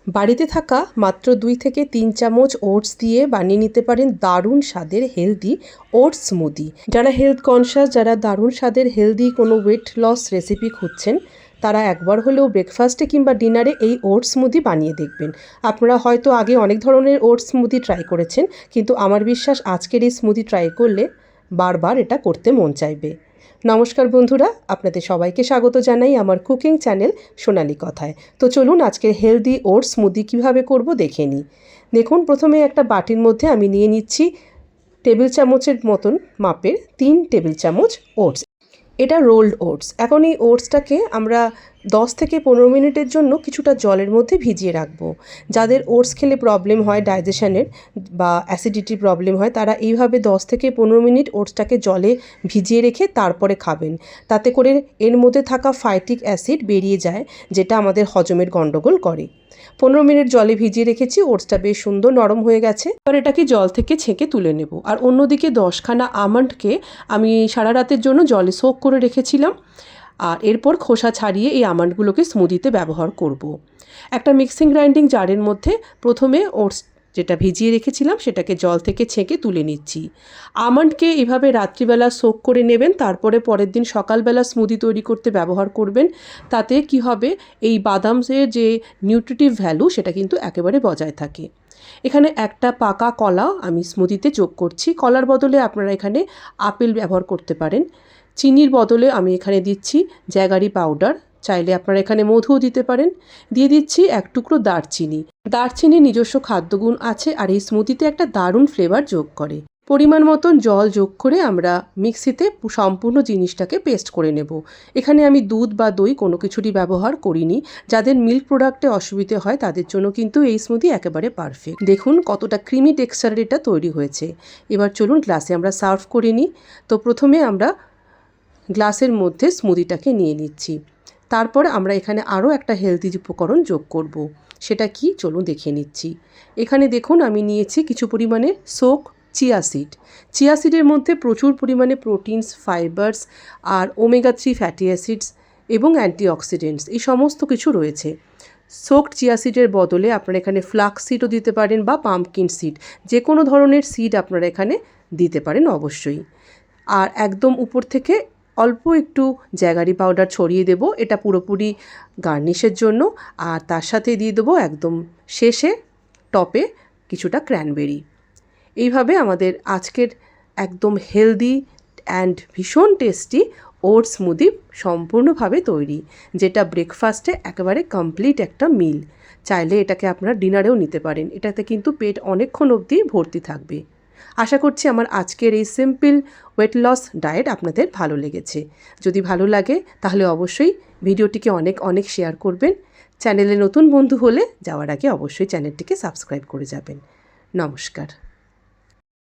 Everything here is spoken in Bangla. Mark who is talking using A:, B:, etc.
A: বাড়িতে থাকা মাত্র 2 থেকে 3 চামচ ওটস দিয়ে বানিয়ে নিতে পারেন দারুণ স্বাদের হেলদি ওটস স্মুদি। যারা হেলথ কনসিয়াস, যারা দারুণ স্বাদের হেলদি কোনো ওয়েট লস রেসিপি খুঁজছেন, তারা একবার হলেও ব্রেকফাস্টে কিংবা ডিনারে এই ওটস স্মুদি বানিয়ে দেখবেন। আপনারা হয়তো আগে অনেক ধরনের ওটস স্মুদি ট্রাই করেছেন, কিন্তু আমার বিশ্বাস আজকের এই স্মুদি ট্রাই করলে বারবার এটা করতে মন চাইবে। নমস্কার বন্ধুরা, আপনাদের সবাইকে স্বাগত জানাই আমার কুকিং চ্যানেল সোনালি কথায়। তো চলুন আজকের হেলদি ওটস স্মুদি কীভাবে করব দেখে নিই। দেখুন, প্রথমে একটা বাটির মধ্যে আমি নিয়ে নিচ্ছি টেবিল চামচের মতন মাপের 3 টেবিল চামচ ওটস। এটা রোল্ড ওটস। এখন এই ওটসটাকে আমরা 10 থেকে 15 মিনিটের জন্য কিছুটা জলের মধ্যে ভিজিয়ে রাখবো। যাদের ওটস খেলে প্রবলেম হয় ডাইজেশনের বা অ্যাসিডিটির প্রবলেম হয়, তারা এইভাবে 10 থেকে 15 মিনিট ওটসটাকে জলে ভিজিয়ে রেখে তারপরে খাবেন। তাতে করে এর মধ্যে থাকা ফাইটিক অ্যাসিড বেরিয়ে যায়, যেটা আমাদের হজমের গণ্ডগোল করে। 15 মিনিট জলে ভিজিয়ে রেখেছি, ওটসটা বেশ সুন্দর নরম হয়ে গেছে। এবার এটাকে জল থেকে ছেঁকে তুলে নেব। আর অন্যদিকে 10খানা আমন্ডকে আমি সারা রাতের জন্য জলে সোক করে রেখেছিলাম। আর এরপর খোসা ছাড়িয়ে এই আমন্ডগুলোকে স্মুদিতে ব্যবহার করব। একটা মিক্সিং গ্রাইন্ডিং জারের মধ্যে প্রথমে ওটস যেটা ভিজিয়ে রেখেছিলাম সেটাকে জল থেকে ছেঁকে তুলে নিচ্ছি। আমন্ডকে এভাবে রাত্রিবেলা সোক করে নেবেন, তারপরে পরের দিন সকালবেলা স্মুদি তৈরি করতে ব্যবহার করবেন। তাতে কি হবে, এই বাদামের যে নিউট্রিটিভ ভ্যালু সেটা কিন্তু একেবারে বজায় থাকে। এখানে একটা পাকা কলা আমি স্মুদিতে যোগ করছি। কলার বদলে আপনারা এখানে আপেল ব্যবহার করতে পারেন। চিনির বদলে আমি এখানে দিচ্ছি জ্যাগারি পাউডার, চাইলে আপনারা এখানে মধুও দিতে পারেন। দিয়ে দিচ্ছি এক টুকরো দারচিনি। দারচিনির নিজস্ব খাদ্যগুণ আছে আর এই স্মুদিতে একটা দারুণ ফ্লেভার যোগ করে। পরিমাণ মতন জল যোগ করে আমরা মিক্সিতে সম্পূর্ণ জিনিসটাকে পেস্ট করে নেব। এখানে আমি দুধ বা দই কোনো কিছুরই ব্যবহার করিনি। যাদের মিল্ক প্রোডাক্টে অসুবিধে হয় তাদের জন্য কিন্তু এই স্মুদি একেবারে পারফেক্ট। দেখুন কতটা ক্রিমি টেক্সচারের এটা তৈরি হয়েছে। এবার চলুন গ্লাসে আমরা সার্ভ করে নিই। তো প্রথমে আমরা গ্লাসের মধ্যে স্মুদিটাকে নিয়ে নিচ্ছি। তারপর আমরা এখানে আরও একটা হেলদি উপকরণ যোগ করব। সেটা কি, চলুন দেখে নিচ্ছি। এখানে দেখুন আমি নিয়েছি কিছু পরিমাণে সোক চিয়া সিড। চিয়া সিডের মধ্যে প্রচুর পরিমাণে প্রোটিনস, ফাইবার্স আর ওমেগা 3 ফ্যাটি অ্যাসিডস এবং অ্যান্টিঅক্সিডেন্টস এই সমস্ত কিছু রয়েছে। সোকড চিয়া সিডের বদলে আপনারা এখানে ফ্লাক্স সিডও দিতে পারেন বা পাম্পকিন সিড, যে কোনো ধরনের সিড আপনারা এখানে দিতে পারেন অবশ্যই। আর একদম উপর থেকে অল্প একটু জ্যাগারি পাউডার ছড়িয়ে দেব, এটা পুরোপুরি গার্নিশের জন্য। আর তার সাথে দিয়ে দেবো একদম শেষে টপে কিছুটা ক্র্যানবেরি। এইভাবে আমাদের আজকের একদম হেলদি অ্যান্ড ভীষণ টেস্টি ওটস স্মুদি সম্পূর্ণভাবে তৈরি, যেটা ব্রেকফাস্টে একেবারে কমপ্লিট একটা মিল। চাইলে এটাকে আপনারা ডিনারেও নিতে পারেন। এটাতে কিন্তু পেট অনেকক্ষণ অবধি ভর্তি থাকবে। আশা করছি আমার আজকের এই সিম্পল ওয়েট লস ডায়েট আপনাদের ভালো লেগেছে। যদি ভালো লাগে তাহলে অবশ্যই ভিডিওটিকে অনেক অনেক শেয়ার করবেন। চ্যানেলে নতুন বন্ধু হলে যাওয়ার আগে অবশ্যই চ্যানেলটিকে সাবস্ক্রাইব করে যাবেন। নমস্কার।